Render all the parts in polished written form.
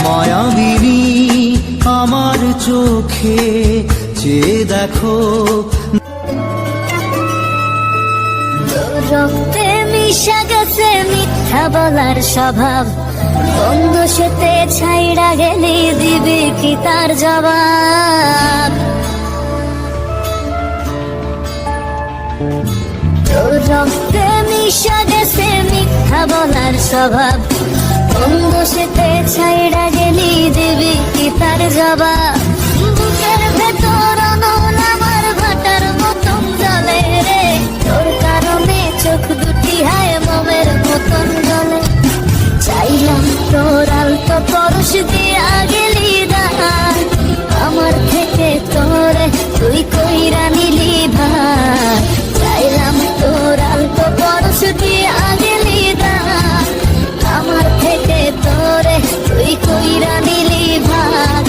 মায়াবিনী আমার চোখে চেয়ে দেখো, রক্তে মিশা গেছে মিথ্যা বলার স্বভাব, বন্ধু সেতে ছাইড়া গেলি দিবি কি তার জবাব। রক্তে মিশা গেছে মিথ্যা বলার স্বভাব, বন্ধু সেতে ছাইড়া গেলি দিবি কি তার জবাব। বুকের ভেতর অনল আমার ভাটার মতন জ্বলে রে, তোর কারণে চোখ দুটি হায় মোমের মতন জ্বলে। চাইলাম তোর আলতো পরশ দিয়া গেলি দান, আমার থেকে তোরে তুই কইরা নিলি ভাই। চাইলাম তোর আলতো পরশ দিয়া গেলি দান, আমার থেকে তোরে তুই কইরা নিলি ভাই।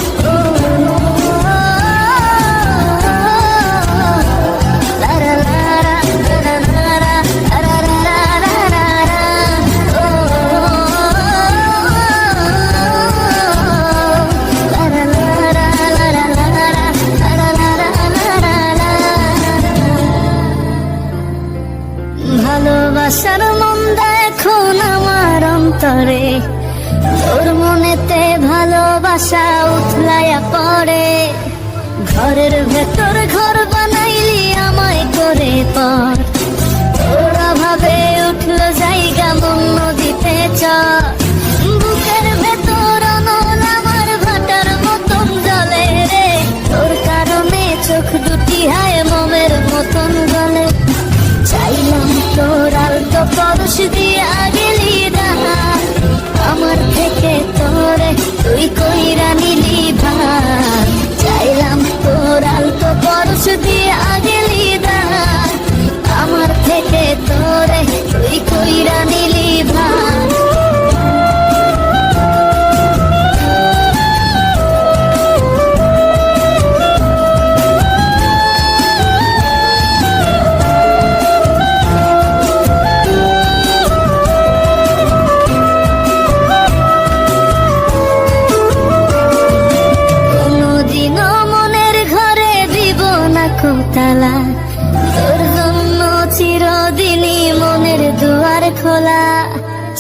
ভালোবাসার মন্দা এখন আমার অন্তরে, তোর মনেতে ভালোবাসা উথলাইয়া পড়ে। ঘরের ভেতর ঘর বানাইলি আমায় করে পর, তোর অভাবে উঠলো জায়গা মন নদীতে চর। বুকের ভেতর অনল আমার ভাটার মতন জ্বলে রে, তোর কারণে চোখ দুটি হায় মোমের মতন জ্বলে। চাইলাম তোর আলতো পরশ দিয়া গেলি দান, আমার থেকে তোরে তুই কইরা নিলি ভাই। চাইলাম তোর আলতো পরশ দিয়া গেলি দান, আমার থেকে তোরে তুই কইরা নিলি ভাই। তোর জন্য চিরদিনই মনের দুয়ার খোলা,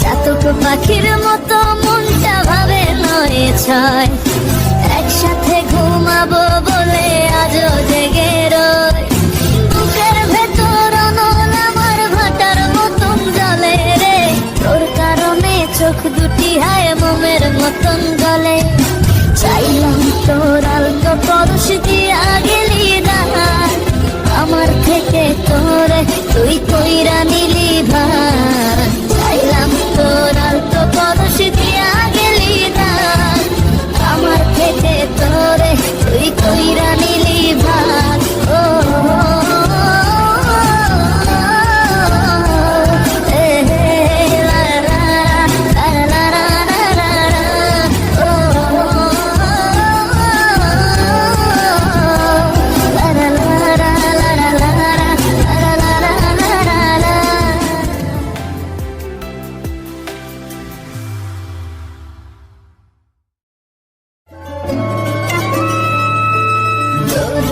চাতক পাখির মতো মনটা ভাবে নয় ছয়। একসাথে ঘুমাবো বলে আজও জেগে রই, বুকের ভেতর অনল আমার ভাটার মতন জ্বলে রে, তোর কারণে চোখ দুটি হায় মোমের মতন গলে। চাইলাম তোর আলতো পরশ দিয়া গেলি দান, আমার থেকে তোরে তুই কইরা নিলি ভাই। চাইলাম তোর আলতো পরশ দিয়া গেলি দান, আমার থেকে তোরে তুই কইরা নিলি ভাই। ও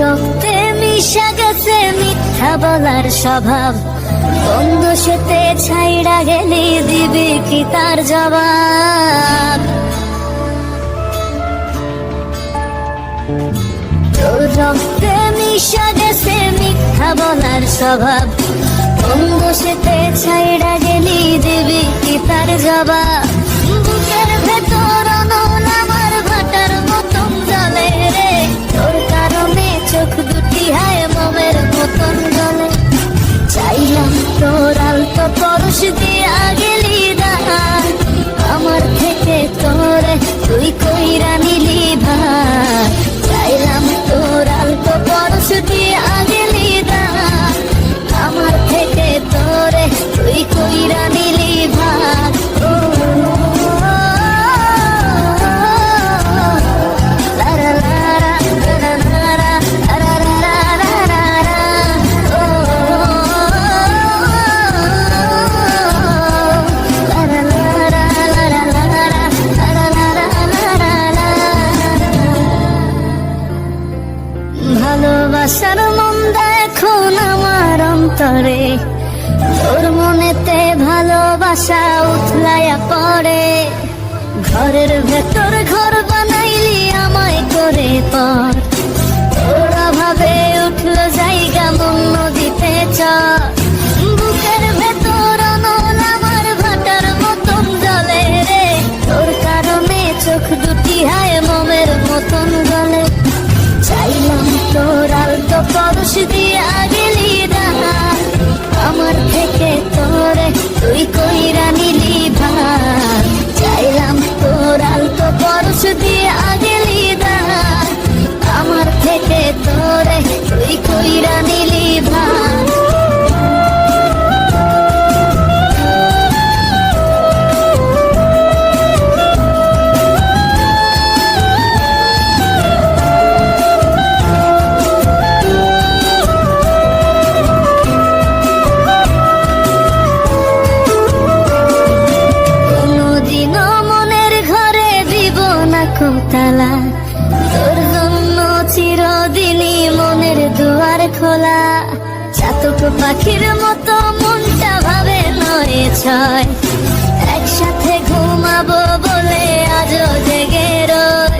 রক্তে মিশা গেছে মিথ্যা বলার স্বভাব, বন্ধু সেতে ছাইড়া গেলি দিবি কি তার জবাব। রক্তে মিশা গেছে মিথ্যা বলার স্বভাব, বন্ধু সেতে ছাইড়া গেলি দিবি কি তার জবাব। বুকের ভেতর অনল আমার ভাটার মতন জ্বলে রে, তোর কারণে চোখ দুটি হায় মোমের মতন জ্বলে। চাইলাম তোর আলতো পরশ দিয়া গেলি দান, আমার থেকে তোরে তুই কইরা নিলি ভাই। চাইলাম তোর আলতো পরশ দিয়া গেলি দান, আমার থেকে তোরে তুই কইরা নিলি ভাই। অন্তরে, তোর মনেতে ভালোবাসা উথলাইয়া পড়ে। ঘরের ভেতর ঘর বানাইলি আমায় করে পর, তোর অভাবে উঠলো জায়গা মন নদীতে চর। বুকের ভেতর অনল আমার ভাটার মতন জলে রে, তোর কারণে চোখ দুটি হায় মোমের মতন গলে। চাইলাম তোর আলতো পরশ দিয়া গেলি রাত, আমার থেকে তোরে তুই কইরা নিলি ভাত। চাইলাম তোর আলতো পরশ দিয়া গেলি রাত, আমার থেকে তোরে তুই কইরা নিলি ভাত। তালা তোর জন্য চিরদিনই মনের দুয়ার খোলা। চাতক পাখির মতো মনটা ভাবে নয় ছয়, একসাথে ঘুমাবো বলে আজও জেগে রই।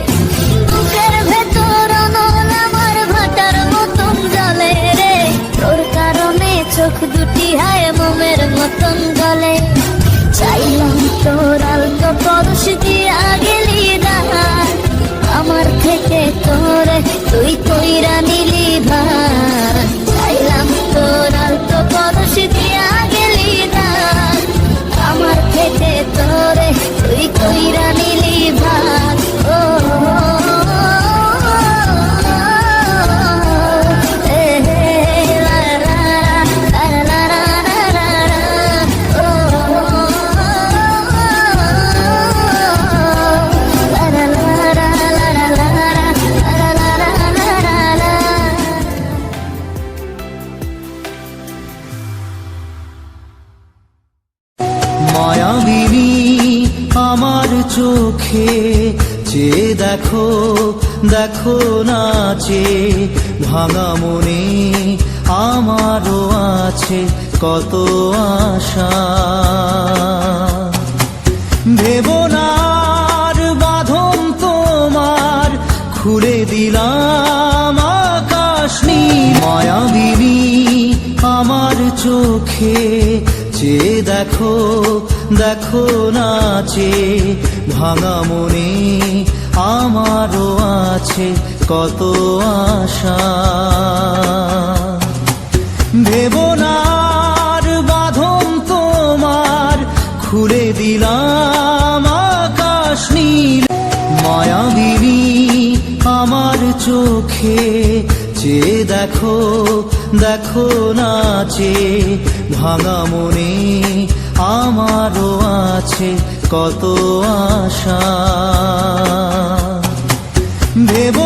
বুকের ভেতর অনল আমার ভাটার মতন জলে রে, তোর কারণে চোখ দুটি হায় মোমের মতন গলে। চাইলাম তোর আলতো পরশ দিয়া গেলি রাত, আমার থেকে তোরে তুই কইরা নিলি ভাত। চাইলাম তোর আলতো পরশ দিয়া গেলি রাত, আমার থেকে তোরে তুই কইরা নিলি ভাত। ও মায়াবিনী আমার চোখে চেয়ে দেখো, দেখো নাচে ভাঙা মনে আমারও আছে কত আশা। ভেবনার বাঁধন তোমার খুলে দিলাম আকাশ নীল। মায়াবিনী আমার চোখে চেয়ে দেখো, দেখো নাচে ভাঙা মনে আমারও আছে কত আশা। ভেবনার বাঁধন তোমার খুলে দিলাম আকাশ নীল। মায়াবিনী আমার চোখে চেয়ে দেখো, দেখো নাচে ভাঙা মনে আমারও আছে কত আশা। ভেব